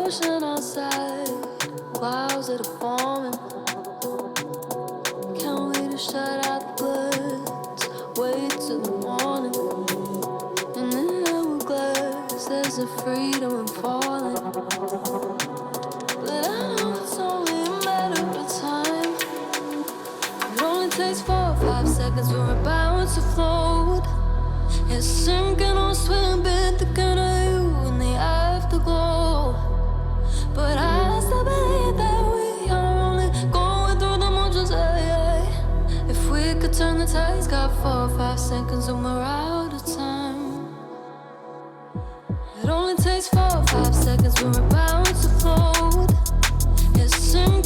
ocean outside, clouds that are forming. Can't wait to shut out the bloods, wait till the morning. And in the hourglass, there's a freedom in falling. But I know it's only a matter of time. It only takes 4 or 5 seconds for a bounce to float. It's sinking or swim, bit thinking of you in the afterglow. But I still believe that we are only going through the motions, If we could turn the tides, got 4 or 5 seconds and we're out of time. It only takes 4 or 5 seconds for a bounce to float. It's sinking